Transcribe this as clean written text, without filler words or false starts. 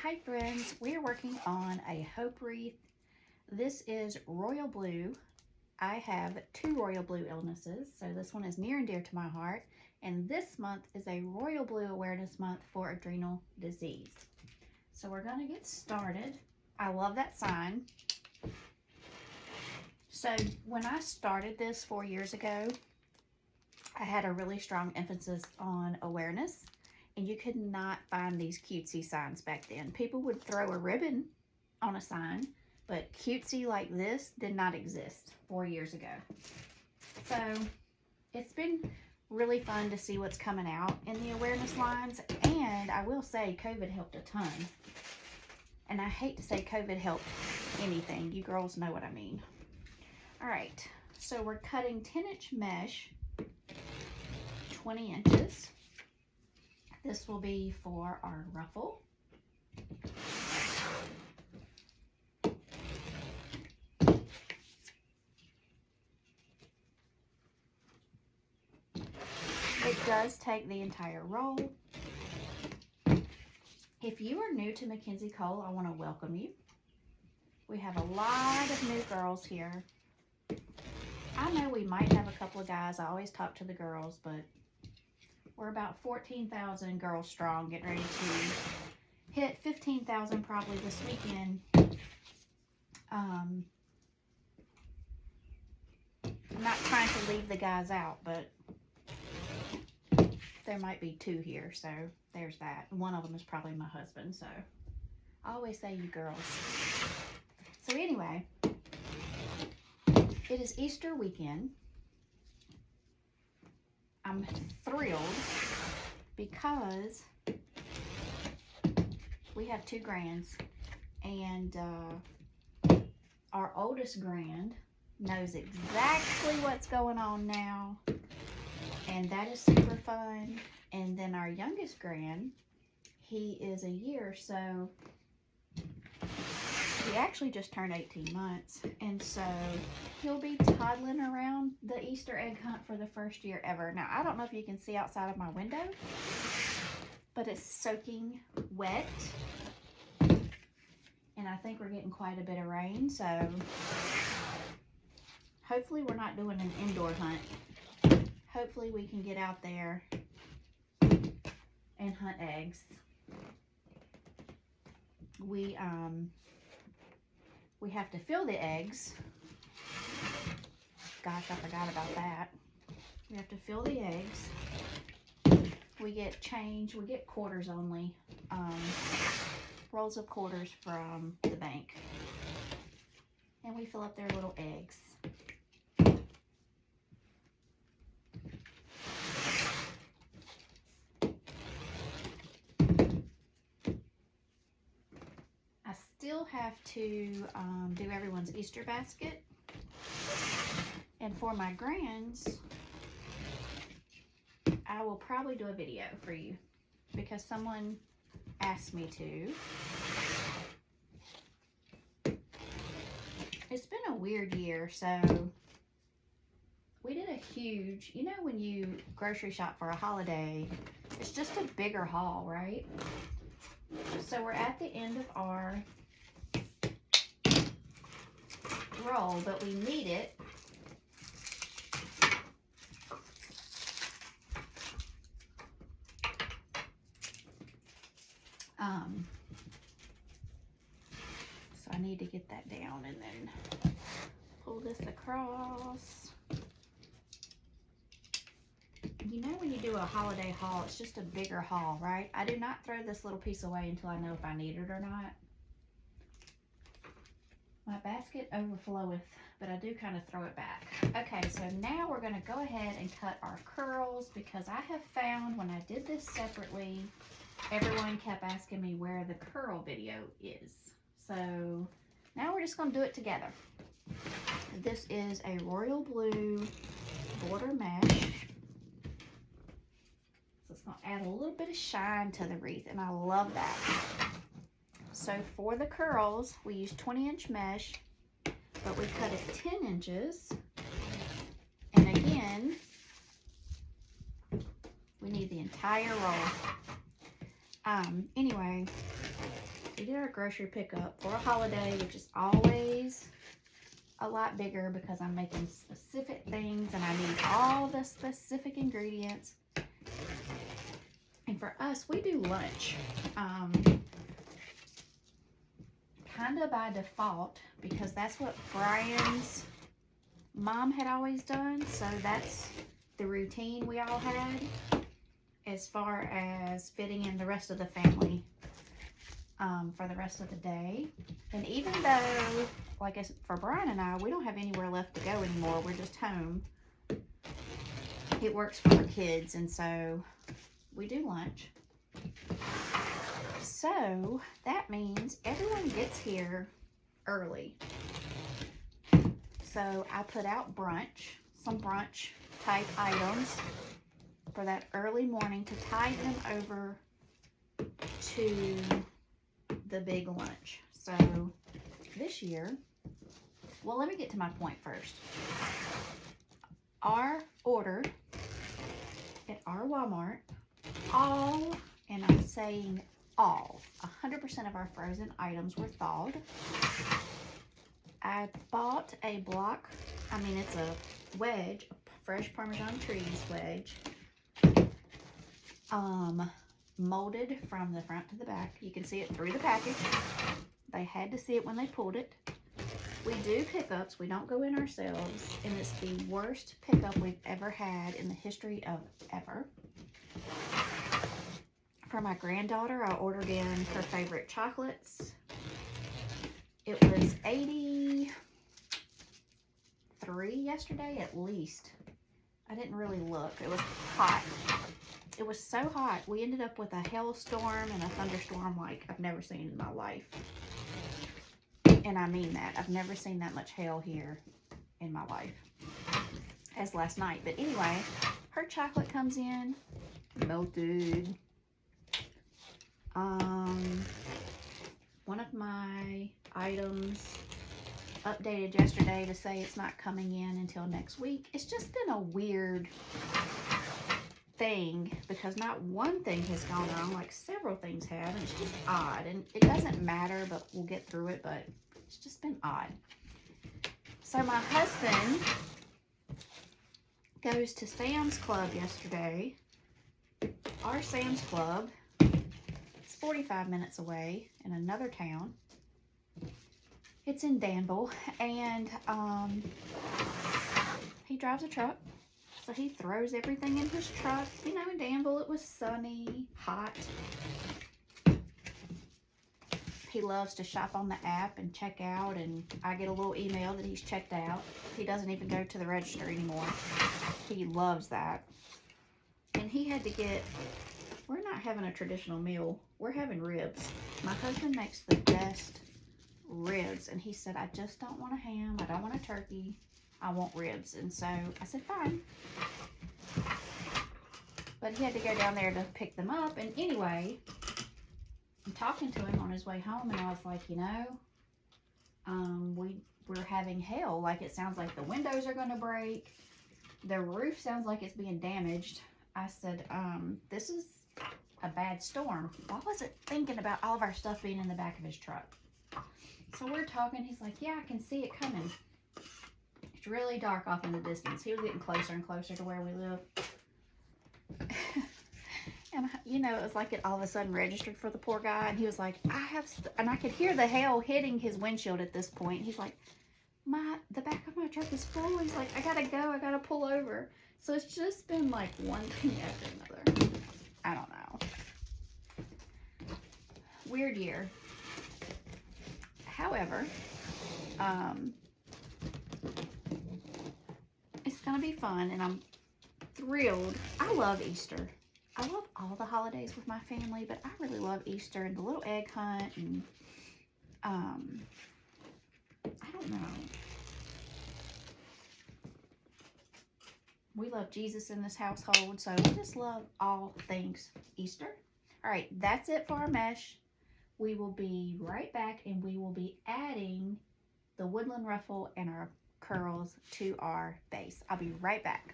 Hi friends, we are working on a hope wreath. This is royal blue. I have 2 royal blue illnesses, so this one is near and dear to my heart. And this month is a royal blue awareness month for adrenal disease. So we're gonna get started. I love that sign. So when I started this 4 years ago, I had a really strong emphasis on awareness. And you could not find these cutesy signs back then. People would throw a ribbon on a sign, but cutesy like this did not exist 4 years ago. So it's been really fun to see what's coming out in the awareness lines. And I will say COVID helped a ton. And I hate to say COVID helped anything. You girls know what I mean. All right, so we're cutting 10-inch mesh, 20 inches. This will be for our ruffle. It does take the entire roll. If you are new to Mackenzie Cole, I want to welcome you. We have a lot of new girls here. I know we might have a couple of guys. I always talk to the girls, but we're about 14,000 girls strong, getting ready to hit 15,000 probably this weekend. I'm not trying to leave the guys out, but there might be 2 here, so there's that. One of them is probably my husband, so I always say you girls. So anyway, it is Easter weekend. I'm thrilled because we have 2 grands, and our oldest grand knows exactly what's going on now, and that is super fun. And then our youngest grand, he is a year, so he actually just turned 18 months, and so he'll be toddling around the Easter egg hunt for the first year ever. Now, I don't know if you can see outside of my window, but it's soaking wet, and I think we're getting quite a bit of rain, so hopefully we're not doing an indoor hunt. Hopefully we can get out there and hunt eggs. We have to fill the eggs. Gosh, I forgot about that. We have to fill the eggs. We get change. We get quarters only. Rolls of quarters from the bank. And we fill up their little eggs. Still have to do everyone's Easter basket, and for my grands I will probably do a video for you because someone asked me to. It's been a weird year, so we did a huge, you know when you grocery shop for a holiday, it's just a bigger haul, right? So we're at the end of our roll, but we need it. So I need to get that down and then pull this across. You know when you do a holiday haul, it's just a bigger haul, right? I do not throw this little piece away until I know if I need it or not. My basket overfloweth, but I do kind of throw it back. Okay, so now we're going to go ahead and cut our curls because I have found when I did this separately, everyone kept asking me where the curl video is. So now we're just going to do it together. This is a royal blue border mesh. So it's going to add a little bit of shine to the wreath, and I love that. So for the curls, we use 20-inch mesh, but we cut it 10 inches. And again, we need the entire roll. Anyway, we did our grocery pickup for a holiday, which is always a lot bigger because I'm making specific things and I need all the specific ingredients. And for us, we do lunch kind of by default because that's what Brian's mom had always done. So that's the routine we all had as far as fitting in the rest of the family for the rest of the day. And even though, like for Brian and I, we don't have anywhere left to go anymore. We're just home. It works for the kids, and so we do lunch. So that means everyone gets here early. So I put out brunch, some brunch type items for that early morning to tide them over to the big lunch. So this year, well, let me get to my point first. Our order at our Walmart, all, and I'm saying all, 100% of our frozen items were thawed. I bought a block, it's a wedge, a fresh Parmesan cheese wedge, molded from the front to the back. You can see it through the package. They had to see it when they pulled it. We do pickups. We don't go in ourselves, and it's the worst pickup we've ever had in the history of ever. For my granddaughter, I ordered in her favorite chocolates. It was 83 yesterday at least. I didn't really look. It was hot. It was so hot. We ended up with a hailstorm and a thunderstorm like I've never seen in my life. And I mean that. I've never seen that much hail here in my life as last night. But anyway, her chocolate comes in melted. One of my items updated yesterday to say it's not coming in until next week. It's just been a weird thing because not one thing has gone wrong, like several things have, and it's just odd. And it doesn't matter, but we'll get through it, but it's just been odd. So my husband goes to Sam's Club yesterday. Our Sam's Club, it's 45 minutes away in another town. It's in Danville, and he drives a truck, so he throws everything in his truck. You know, in Danville, it was sunny, hot. He loves to shop on the app and check out, and I get a little email that he's checked out. He doesn't even go to the register anymore. He loves that. And he had to get, we're not having a traditional meal. We're having ribs. My husband makes the best ribs, and he said, I just don't want a ham. I don't want a turkey. I want ribs. And so I said, fine. But he had to go down there to pick them up. And anyway, I'm talking to him on his way home, and I was like, you know, we're having hail. Like, it sounds like the windows are going to break. The roof sounds like it's being damaged. I said, this is a bad storm. Why was it thinking about all of our stuff being in the back of his truck? So we're talking. He's like, yeah, I can see it coming. It's really dark off in the distance. He was getting closer and closer to where we live. And, you know, it was like it all of a sudden registered for the poor guy. And he was like, and I could hear the hail hitting his windshield at this point. He's like, the back of my truck is full. He's like, I gotta go. I gotta pull over. So it's just been like one thing after another. I don't know. Weird year. However, it's gonna be fun, and I'm thrilled. I love Easter. I love all the holidays with my family, but I really love Easter and the little egg hunt, and I don't know. We love Jesus in this household, so we just love all things Easter. All right, that's it for our mesh. We will be right back, and we will be adding the woodland ruffle and our curls to our base. I'll be right back.